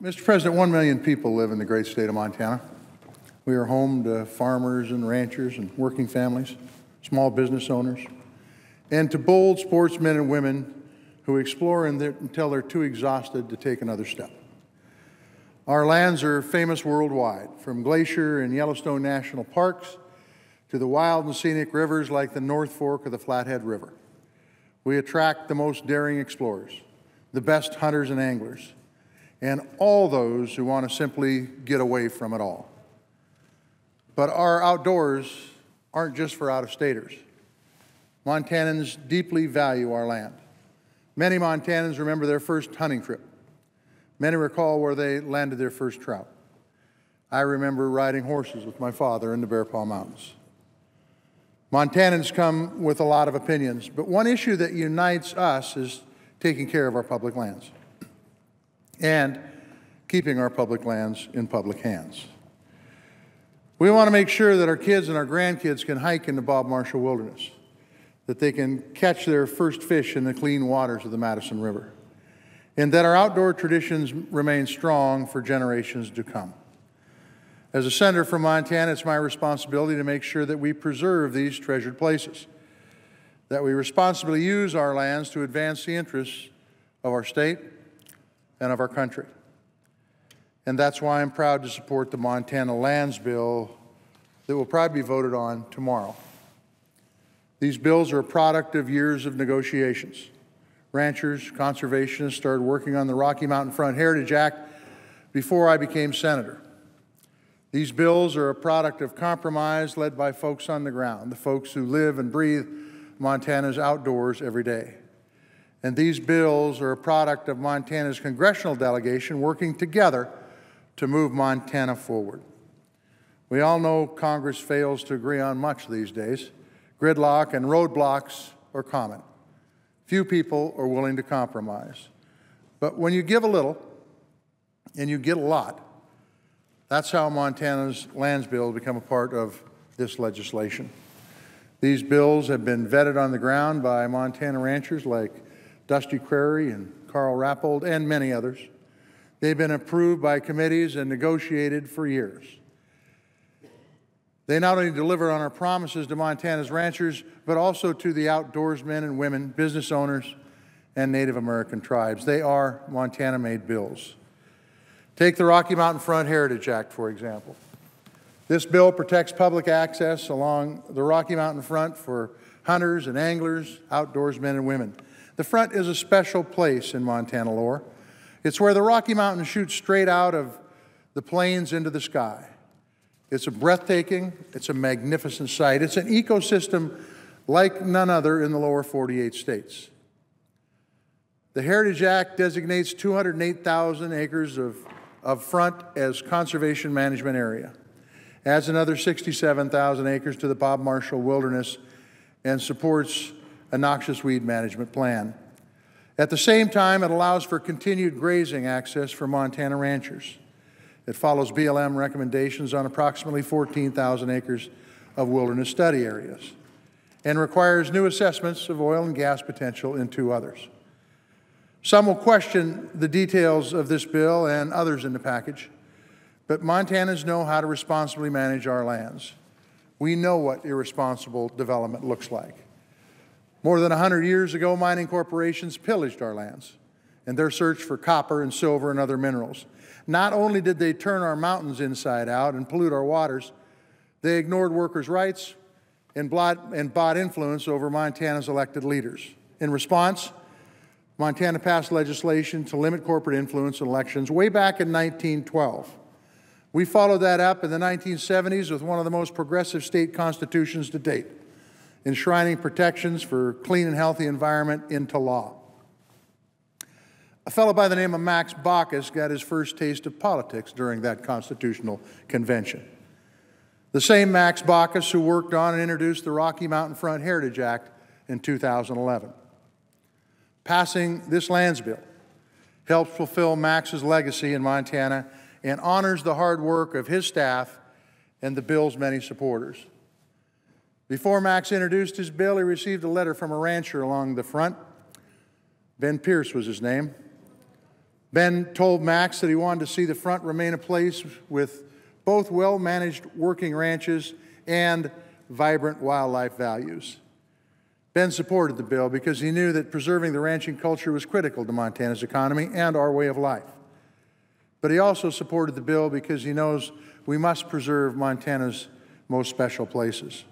Mr. President, 1 million people live in the great state of Montana. We are home to farmers and ranchers and working families, small business owners, and to bold sportsmen and women who explore until they're too exhausted to take another step. Our lands are famous worldwide, from Glacier and Yellowstone National Parks to the wild and scenic rivers like the North Fork of the Flathead River. We attract the most daring explorers, the best hunters and anglers, and all those who want to simply get away from it all. But our outdoors aren't just for out-of-staters. Montanans deeply value our land. Many Montanans remember their first hunting trip. Many recall where they landed their first trout. I remember riding horses with my father in the Bear Paw Mountains. Montanans come with a lot of opinions, but one issue that unites us is taking care of our public lands and keeping our public lands in public hands. We want to make sure that our kids and our grandkids can hike in the Bob Marshall Wilderness, that they can catch their first fish in the clean waters of the Madison River, and that our outdoor traditions remain strong for generations to come. As a senator from Montana, it's my responsibility to make sure that we preserve these treasured places, that we responsibly use our lands to advance the interests of our state and of our country. And that's why I'm proud to support the Montana Lands Bill that will probably be voted on tomorrow. These bills are a product of years of negotiations. Ranchers, conservationists started working on the Rocky Mountain Front Heritage Act before I became senator. These bills are a product of compromise led by folks on the ground, the folks who live and breathe Montana's outdoors every day. And these bills are a product of Montana's congressional delegation working together to move Montana forward. We all know Congress fails to agree on much these days. Gridlock and roadblocks are common. Few people are willing to compromise. But when you give a little and you get a lot, that's how Montana's lands bill become a part of this legislation. These bills have been vetted on the ground by Montana ranchers like Dusty Crary and Carl Rappold and many others. They've been approved by committees and negotiated for years. They not only deliver on our promises to Montana's ranchers, but also to the outdoorsmen and women, business owners, and Native American tribes. They are Montana-made bills. Take the Rocky Mountain Front Heritage Act, for example. This bill protects public access along the Rocky Mountain Front for hunters and anglers, outdoorsmen and women. The front is a special place in Montana lore. It's where the Rocky Mountains shoot straight out of the plains into the sky. It's a breathtaking, it's a magnificent sight. It's an ecosystem like none other in the lower 48 states. The Heritage Act designates 208,000 acres of front as conservation management area, adds another 67,000 acres to the Bob Marshall Wilderness, and supports a noxious weed management plan. At the same time, it allows for continued grazing access for Montana ranchers. It follows BLM recommendations on approximately 14,000 acres of wilderness study areas and requires new assessments of oil and gas potential in 2 others. Some will question the details of this bill and others in the package, but Montanans know how to responsibly manage our lands. We know what irresponsible development looks like. More than 100 years ago, mining corporations pillaged our lands in their search for copper and silver and other minerals. Not only did they turn our mountains inside out and pollute our waters, they ignored workers' rights and bought influence over Montana's elected leaders. In response, Montana passed legislation to limit corporate influence in elections way back in 1912. We followed that up in the 1970s with one of the most progressive state constitutions to date, enshrining protections for clean and healthy environment into law. A fellow by the name of Max Baucus got his first taste of politics during that constitutional convention. The same Max Baucus who worked on and introduced the Rocky Mountain Front Heritage Act in 2011. Passing this lands bill helps fulfill Max's legacy in Montana and honors the hard work of his staff and the bill's many supporters. Before Max introduced his bill, he received a letter from a rancher along the front. Ben Pierce was his name. Ben told Max that he wanted to see the front remain a place with both well-managed working ranches and vibrant wildlife values. Ben supported the bill because he knew that preserving the ranching culture was critical to Montana's economy and our way of life. But he also supported the bill because he knows we must preserve Montana's most special places.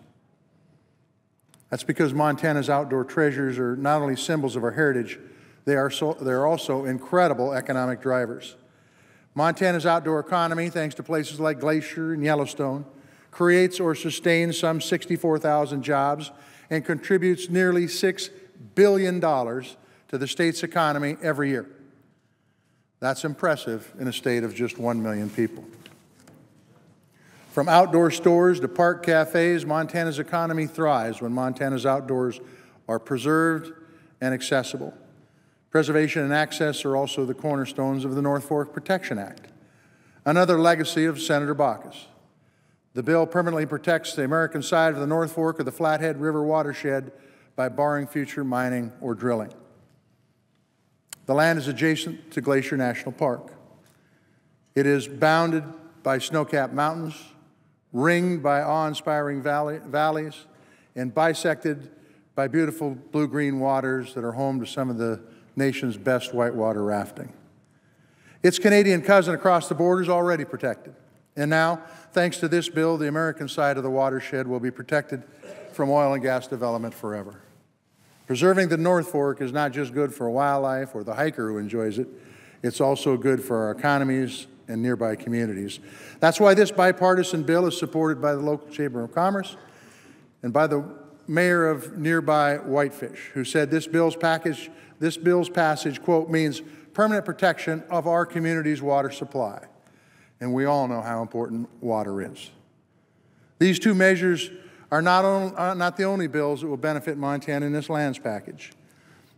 That's because Montana's outdoor treasures are not only symbols of our heritage, they're also incredible economic drivers. Montana's outdoor economy, thanks to places like Glacier and Yellowstone, creates or sustains some 64,000 jobs and contributes nearly $6 billion to the state's economy every year. That's impressive in a state of just 1 million people. From outdoor stores to park cafes, Montana's economy thrives when Montana's outdoors are preserved and accessible. Preservation and access are also the cornerstones of the North Fork Protection Act, another legacy of Senator Baucus. The bill permanently protects the American side of the North Fork of the Flathead River watershed by barring future mining or drilling. The land is adjacent to Glacier National Park. It is bounded by snow-capped mountains, ringed by awe-inspiring valleys, and bisected by beautiful blue-green waters that are home to some of the nation's best whitewater rafting. Its Canadian cousin across the border is already protected. And now, thanks to this bill, the American side of the watershed will be protected from oil and gas development forever. Preserving the North Fork is not just good for wildlife or the hiker who enjoys it, it's also good for our economies and nearby communities. That's why this bipartisan bill is supported by the local Chamber of Commerce and by the mayor of nearby Whitefish, who said this bill's passage, quote, means permanent protection of our community's water supply. And we all know how important water is. These two measures are not the only bills that will benefit Montana in this lands package.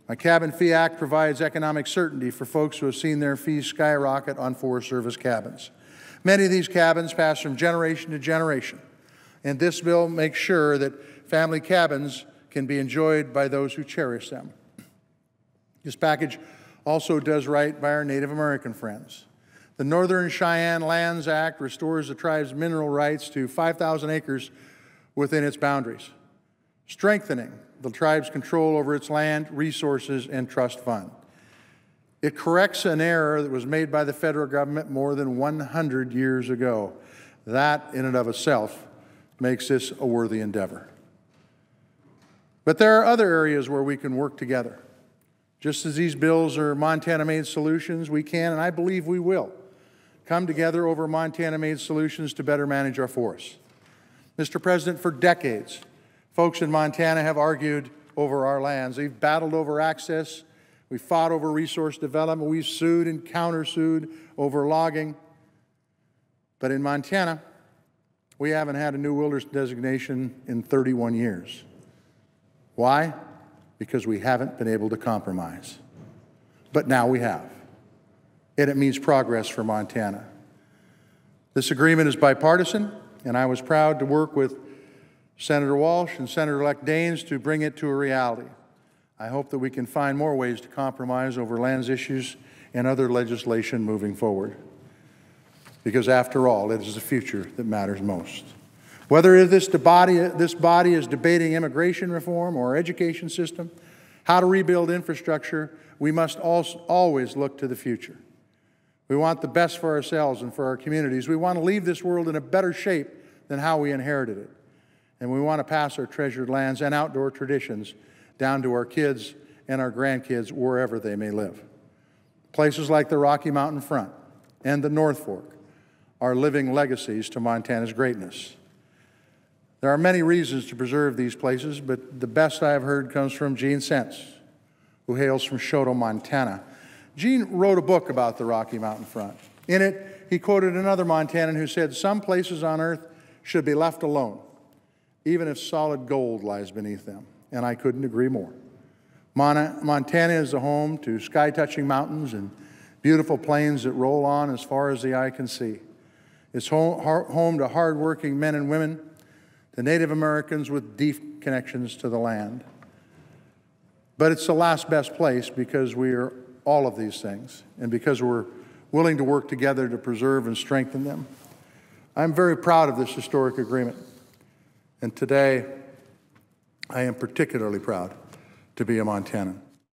My Cabin Fee Act provides economic certainty for folks who have seen their fees skyrocket on Forest Service cabins. Many of these cabins pass from generation to generation, and this bill makes sure that family cabins can be enjoyed by those who cherish them. This package also does right by our Native American friends. The Northern Cheyenne Lands Act restores the tribe's mineral rights to 5,000 acres within its boundaries, strengthening the tribe's control over its land, resources, and trust fund. It corrects an error that was made by the federal government more than 100 years ago. That, in and of itself, makes this a worthy endeavor. But there are other areas where we can work together. Just as these bills are Montana-made solutions, we can, and I believe we will, come together over Montana-made solutions to better manage our forests. Mr. President, for decades, folks in Montana have argued over our lands. They've battled over access. We've fought over resource development. We've sued and countersued over logging. But in Montana, we haven't had a new wilderness designation in 31 years. Why? Because we haven't been able to compromise. But now we have, and it means progress for Montana. This agreement is bipartisan, and I was proud to work with Senator Walsh and Senator-elect Daines to bring it to a reality. I hope that we can find more ways to compromise over lands issues and other legislation moving forward. Because after all, it is the future that matters most. Whether this body is debating immigration reform or our education system, how to rebuild infrastructure, we must always look to the future. We want the best for ourselves and for our communities. We want to leave this world in a better shape than how we inherited it. And we want to pass our treasured lands and outdoor traditions down to our kids and our grandkids wherever they may live. Places like the Rocky Mountain Front and the North Fork are living legacies to Montana's greatness. There are many reasons to preserve these places, but the best I have heard comes from Gene Sentz, who hails from Choteau, Montana. Gene wrote a book about the Rocky Mountain Front. In it, he quoted another Montanan who said, "Some places on earth should be left alone, even if solid gold lies beneath them." And I couldn't agree more. Montana is the home to sky-touching mountains and beautiful plains that roll on as far as the eye can see. It's home to hardworking men and women, to Native Americans with deep connections to the land. But it's the last best place because we are all of these things and because we're willing to work together to preserve and strengthen them. I'm very proud of this historic agreement. And today, I am particularly proud to be a Montanan.